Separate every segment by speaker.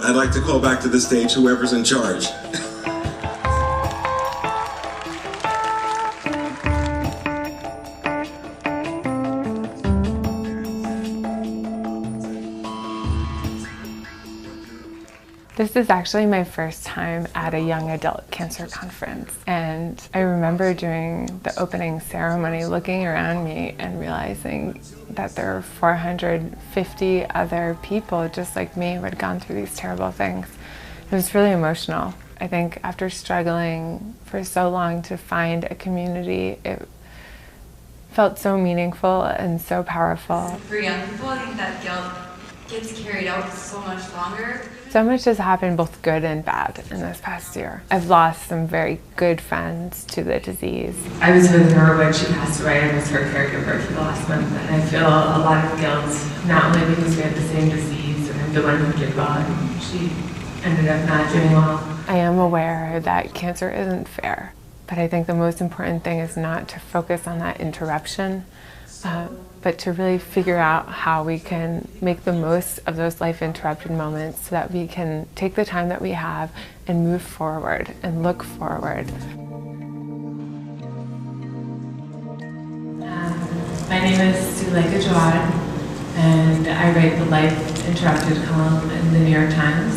Speaker 1: I'd like to call back to the stage whoever's in charge.
Speaker 2: This is actually my first time at a young adult cancer conference, and I remember during the opening ceremony looking around me and realizing that there were 450 other people just like me who had gone through these terrible things. It was really emotional. I think after struggling for so long to find a community, it felt so meaningful and so powerful.
Speaker 3: For young people, I think that guilt gets carried out so much longer.
Speaker 2: So much has happened, both good and bad, in this past year. I've lost some very good friends to the disease.
Speaker 4: I was with her when she passed away. I was her caregiver for the last month, and I feel a lot of guilt, not only because we had the same disease and I'm the one who did well, and she ended up not doing well.
Speaker 2: I am aware that cancer isn't fair, but I think the most important thing is not to focus on that interruption, but to really figure out how we can make the most of those life-interrupted moments so that we can take the time that we have and move forward and look forward.
Speaker 4: My name is Zuleika Jawad, and I write the Life Interrupted column in the New York Times,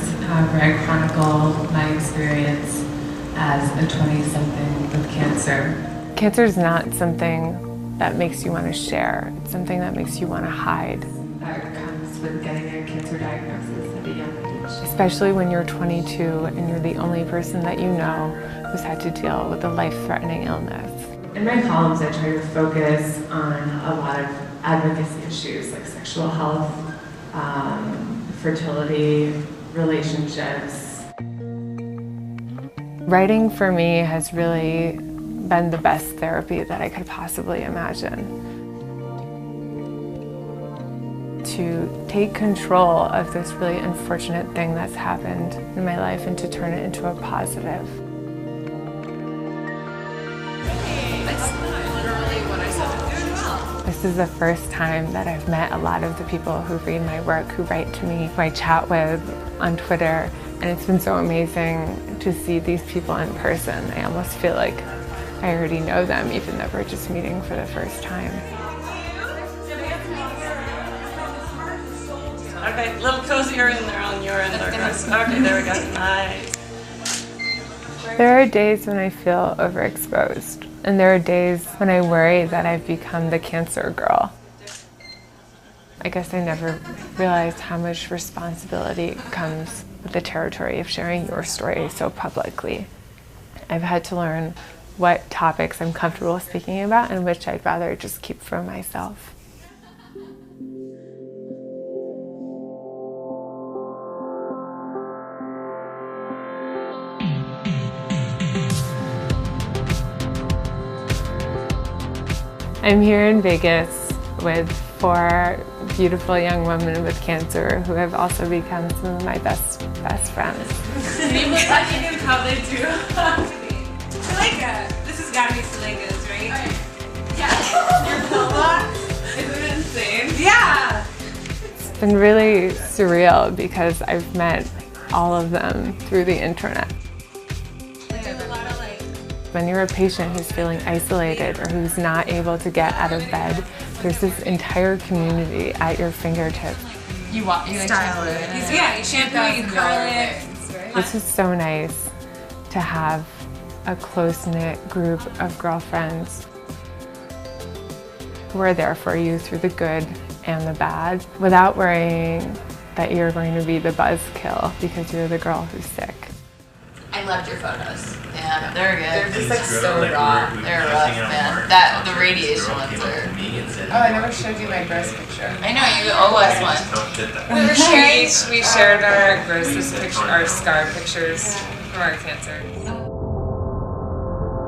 Speaker 4: where I chronicle my experience as a 20-something with cancer.
Speaker 2: Cancer is not something that makes you want to share. It's something that makes you want to hide.
Speaker 4: That comes with getting a cancer diagnosis at a young age.
Speaker 2: Especially when you're 22 and you're the only person that you know who's had to deal with a life-threatening illness.
Speaker 4: In my columns, I try to focus on a lot of advocacy issues like sexual health, fertility, relationships.
Speaker 2: Writing for me has really been the best therapy that I could possibly imagine. To take control of this really unfortunate thing that's happened in my life and to turn it into a positive. This is the first time that I've met a lot of the people who read my work, who write to me, who I chat with on Twitter, and it's been so amazing to see these people in person. I almost feel like I already know them, even though we're just meeting for the first time.
Speaker 5: Okay, a little cozier in there on your end. Okay, there we go. Nice.
Speaker 2: There are days when I feel overexposed, and there are days when I worry that I've become the cancer girl. I guess I never realized how much responsibility comes with the territory of sharing your story so publicly. I've had to learn what topics I'm comfortable speaking about and which I'd rather just keep for myself. I'm here in Vegas with 4 beautiful young women with cancer who have also become some of my best friends.
Speaker 5: You look like you can probably do. Zuleika! This has got to be Zuleika's, right? Yeah. Your pillbox? Isn't it insane? Yeah!
Speaker 2: It's been really surreal because I've met all of them through the internet. When you're a patient who's feeling isolated or who's not able to get out of bed, there's this entire community at your fingertips.
Speaker 3: You style it.
Speaker 5: Yeah, you shampoo, you curl it.
Speaker 2: This is so nice to have a close-knit group of girlfriends who are there for you through the good and the bad without worrying that you're going to be the buzzkill because you're the girl who's sick.
Speaker 3: I loved your photos. Yeah,
Speaker 5: They're good.
Speaker 3: they're just like so raw. They're rough, man. The radiation ones are.
Speaker 6: Oh, I never showed you my gross picture.
Speaker 3: I know, you owe us one.
Speaker 6: We shared our grossest picture, our scar pictures from our cancer.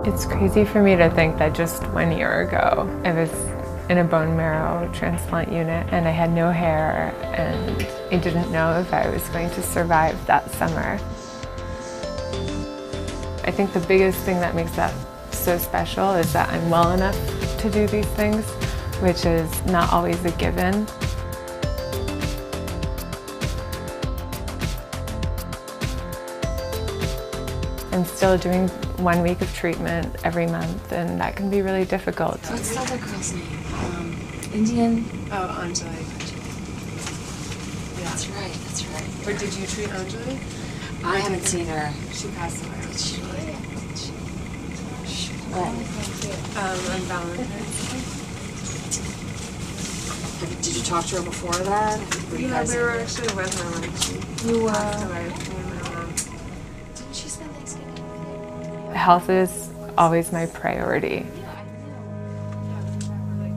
Speaker 2: It's crazy for me to think that just 1 year ago, I was in a bone marrow transplant unit and I had no hair and I didn't know if I was going to survive that summer. I think the biggest thing that makes that so special is that I'm well enough to do these things, which is not always a given. I'm still doing 1 week of treatment every month, and that can be really difficult.
Speaker 7: What's the other girl's name? Indian?
Speaker 5: Oh, Anjali.
Speaker 7: That's right, that's right.
Speaker 5: Or did you treat Anjali?
Speaker 7: I haven't seen her.
Speaker 5: She passed away.
Speaker 7: Did she? When?
Speaker 5: On Valentine's.
Speaker 7: Did you talk to her before that?
Speaker 5: Yeah, we were actually with her when she passed away.
Speaker 7: Didn't she spend Thanksgiving with you?
Speaker 2: Health is always my priority.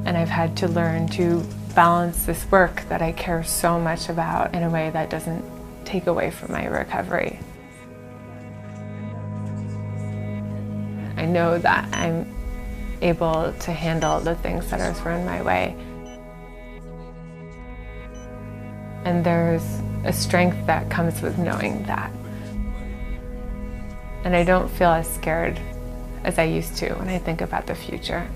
Speaker 2: And I've had to learn to balance this work that I care so much about in a way that doesn't take away from my recovery. I know that I'm able to handle the things that are thrown my way. And there's a strength that comes with knowing that. And I don't feel as scared as I used to when I think about the future.